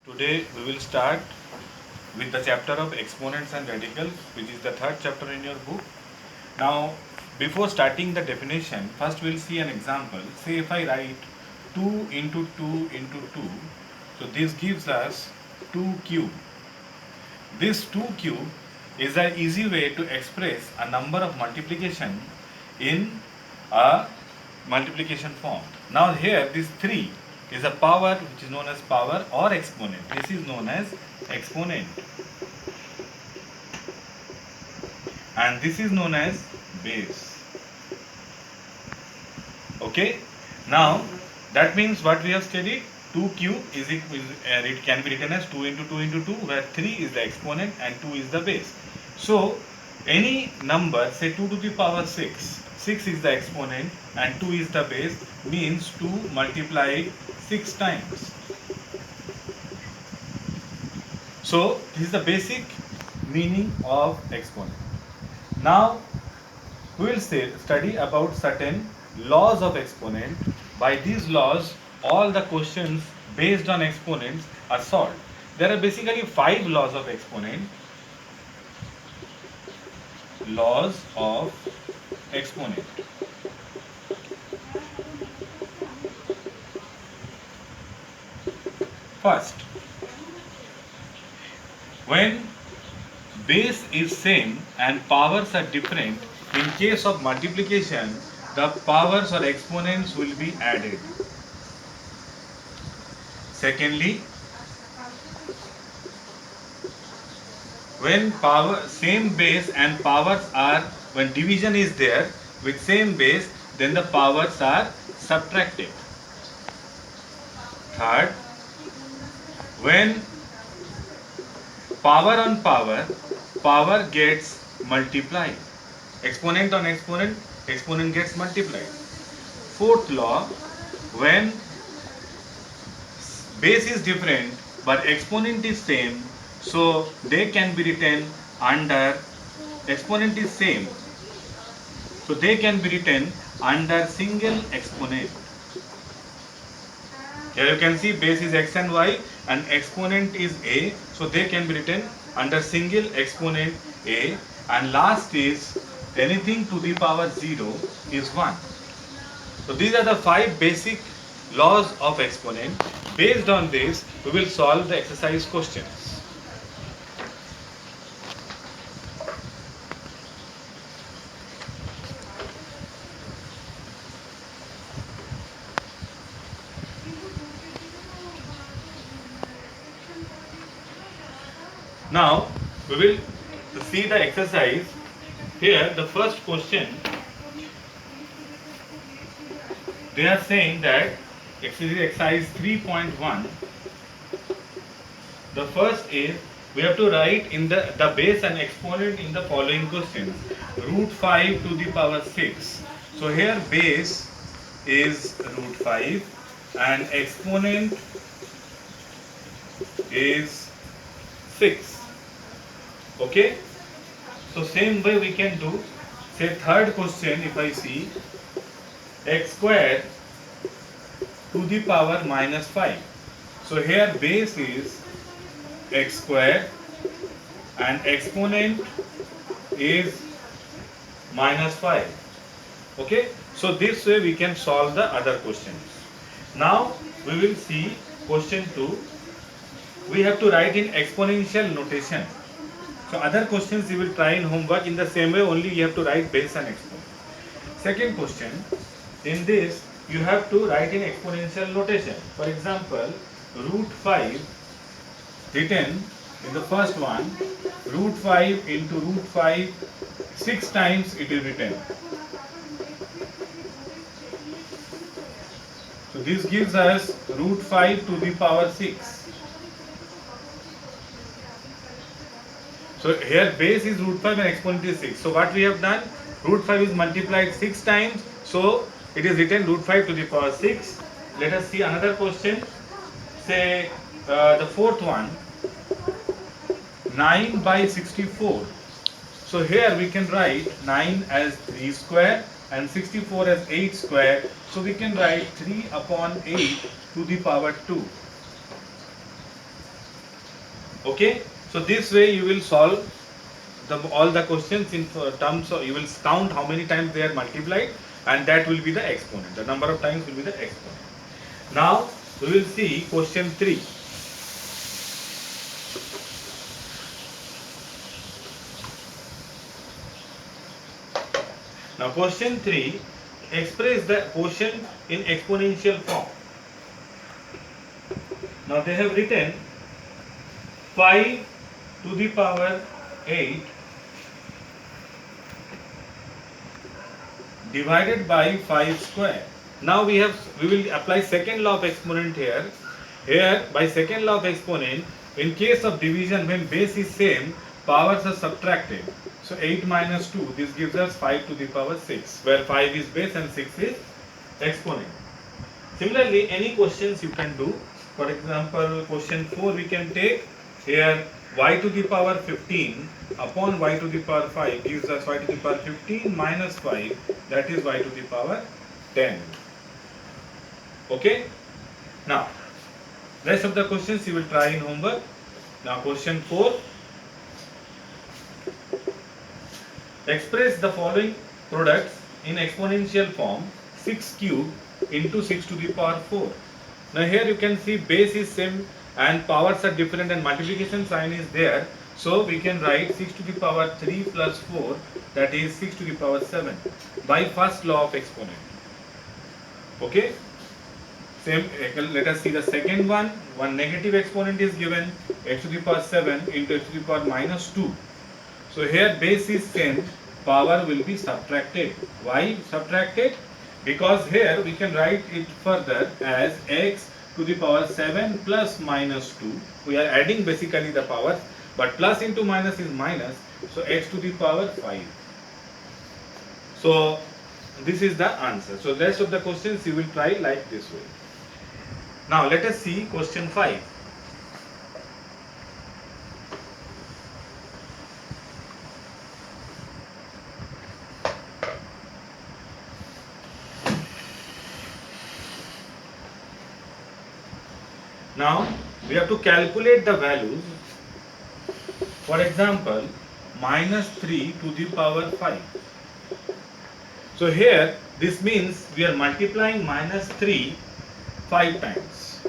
Today we will start with the chapter of exponents and radicals, which is the third chapter in your book. Now, before starting the definition, first we'll see an example. Say if I write 2 into 2 into 2, so this gives us 2 cube. This 2 cube is an easy way to express a number of multiplication in a multiplication form. Now here this 3 is a power which is known as power or exponent. This is known as exponent and this is known as base. Okay, now that means what we have studied, 2 cube it can be written as 2 into 2 into 2, where 3 is the exponent and 2 is the base. So any number, say 2 to the power 6, 6 is the exponent and 2 is the base, means 2 multiplied 6 times. So this is the basic meaning of exponent. Now we will study about certain laws of exponent. By these laws, all the questions based on exponents are solved. There are basically 5 laws of exponent. Laws of exponent. First, when base is same and powers are different, in case of multiplication, the powers or exponents will be added. Secondly, when same base and powers are, when division is there with same base, then the powers are subtracted. Third, when power on power gets multiplied. Exponent on exponent gets multiplied. Fourth law, when base is different but exponent is same, so they can be written under, exponent is same, so they can be written under single exponent. Here you can see base is x and y and exponent is a, so they can be written under single exponent a, and last is anything to the power 0 is 1. So these are the 5 basic laws of exponent. Based on this, we will solve the exercise questions. Now we will see the exercise. Here the first question, they are saying that exercise 3.1. The first is, we have to write in the base and exponent in the following questions. Root 5 to the power 6. So here base is root 5 and exponent is 6. Okay, so same way we can do. Say third question, if I see x square to the power minus 5. So here base is x square and exponent is minus 5. Okay, so this way we can solve the other questions. Now we will see question 2. We have to write in exponential notation. So other questions you will try in homework in the same way, only you have to write base and exponent. Second question, in this you have to write in exponential notation. For example, root 5 written in the first one, root 5 into root 5, 6 times it is written. So this gives us root 5 to the power 6. So here base is root 5 and exponent is 6. So what we have done, root 5 is multiplied 6 times. So it is written root 5 to the power 6. Let us see another question. Say the fourth one, 9 by 64. So here we can write 9 as 3 square and 64 as 8 square. So we can write 3 upon 8 to the power 2. Okay, so this way you will solve all the questions in terms of, you will count how many times they are multiplied, and that will be the exponent. The number of times will be the exponent. Now we will see question 3. Now question 3, express the quotient in exponential form. Now they have written 5 to the power 8 divided by 5 square. Now we will apply second law of exponent here. Here by second law of exponent, in case of division when base is same, powers are subtracted. So 8 minus 2, this gives us 5 to the power 6, where 5 is base and 6 is exponent. Similarly, any questions you can do. For example, question 4 we can take. Here y to the power 15 upon y to the power 5 gives us y to the power 15 minus 5, that is y to the power 10. Okay. Now rest of the questions you will try in homework. Now question 4, express the following products in exponential form: 6 cube into 6 to the power 4. Now here you can see base is same and powers are different and multiplication sign is there. So we can write 6 to the power 3 plus 4, that is 6 to the power 7 by first law of exponent. Okay. Same, let us see the second one. One negative exponent is given, x to the power 7 into x to the power minus 2. So here base is same, power will be subtracted. Why subtracted? Because here we can write it further as x to the power 7 plus minus 2. We are adding basically the powers, but plus into minus is minus, so x to the power 5. So this is the answer. So rest of the questions you will try like this way. Now let us see question 5. Now we have to calculate the values. For example, minus 3 to the power 5. So here this means we are multiplying minus 3 5 times.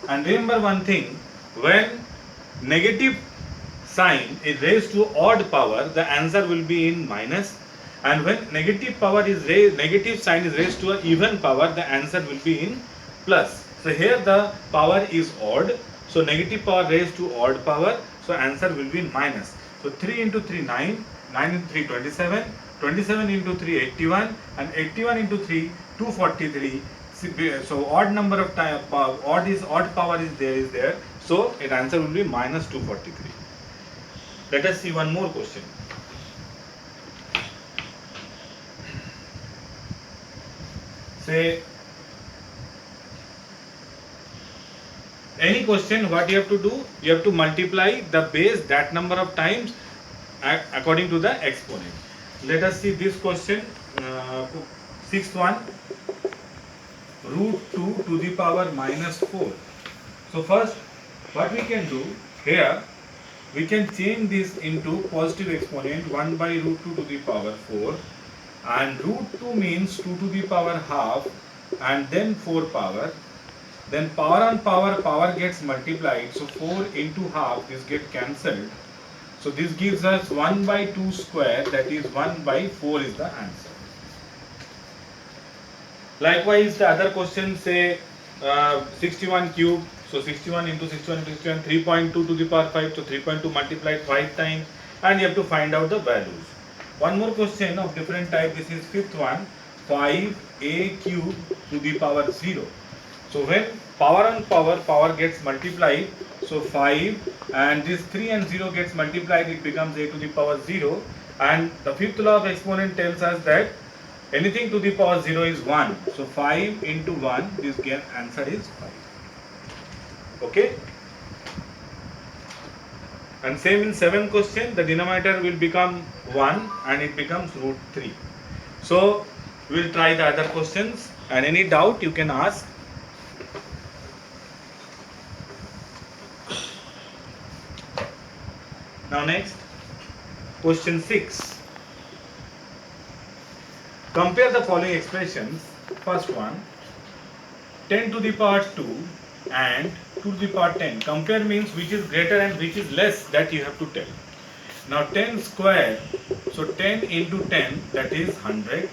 And remember one thing, when negative sign is raised to odd power, the answer will be in minus, and when negative sign is raised to an even power, the answer will be in plus. So here the power is odd, so negative power raised to odd power, so answer will be minus. So 3 into 3 9, 9 into 3 27, 27 into 3 81, and 81 into 3 243. So odd number of time, odd power is there, so its answer will be minus 243. Let us see one more question. Say any question, what you have to do, you have to multiply the base that number of times according to the exponent. Let us see this question, sixth one, root 2 to the power minus 4. So first what we can do here, we can change this into positive exponent 1 by root 2 to the power 4, and root 2 means 2 to the power half and then 4 power. Then power on power gets multiplied, so 4 into half, this get cancelled. So this gives us 1 by 2 square, that is 1 by 4 is the answer. Likewise the other question, say 61 cube, so 61 into 61 into 61, 3.2 to the power 5, so 3.2 multiplied 5 times, and you have to find out the values. One more question of different type, this is fifth one, 5a cube to the power 0. So when power on power gets multiplied, so 5 and this 3 and 0 gets multiplied, it becomes a to the power 0, and the fifth law of exponent tells us that anything to the power 0 is 1. So 5 into 1, this answer is 5. Okay. And same in 7th question, the denominator will become 1 and it becomes root 3. So we will try the other questions And any doubt you can ask. Now next, question 6. Compare the following expressions. First one, 10 to the power 2 and 2 to the power 10. Compare means which is greater and which is less, that you have to tell. Now 10 square, so 10 into 10, that is 100.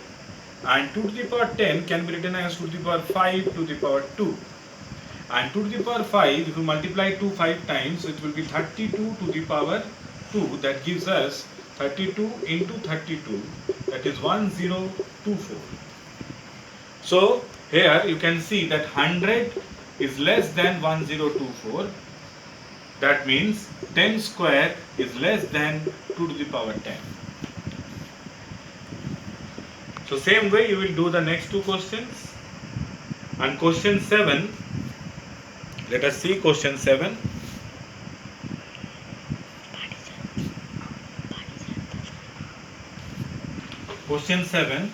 And 2 to the power 10 can be written as 2 to the power 5 to the power 2. And 2 to the power 5, if you multiply 2 5 times, it will be 32 to the power 2. That gives us 32 into 32, that is 1024. So here you can see that 100 is less than 1024. That means 10 square is less than 2 to the power 10. So same way you will do the next two questions. And question 7, let us see question 7. Question 7.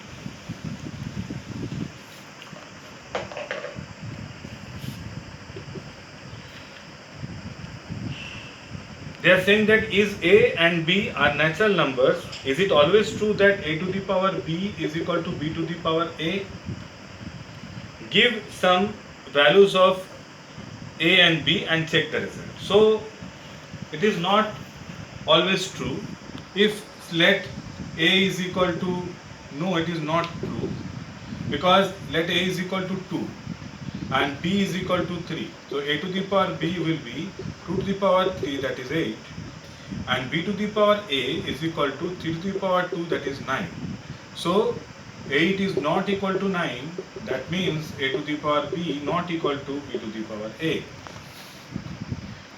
They are saying that is A and B are natural numbers. Is it always true that A to the power B is equal to B to the power A? Give some values of A and B and check the result. So it is not always true. If let A is equal to, no, it is not true, because let A is equal to 2 and B is equal to 3. So A to the power B will be 2 to the power 3, that is 8, and B to the power A is equal to 3 to the power 2, that is 9. So 8 is not equal to 9, that means A to the power B not equal to B to the power A.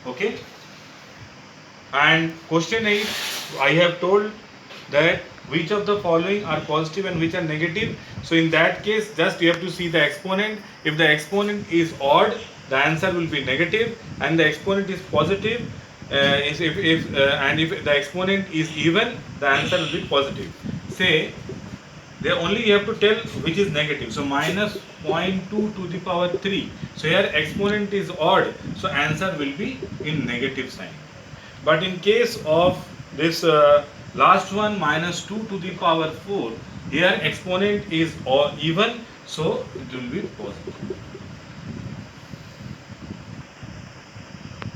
Okay? And question 8, I have told that which of the following are positive and which are negative. So in that case, just you have to see the exponent. If the exponent is odd, the answer will be negative, and the exponent is positive, and if the exponent is even, the answer will be positive. Say, they only you have to tell which is negative. So minus 0.2 to the power 3. So here exponent is odd, so answer will be in negative sign. But in case of this last one, minus 2 to the power 4, here exponent is even, so it will be positive.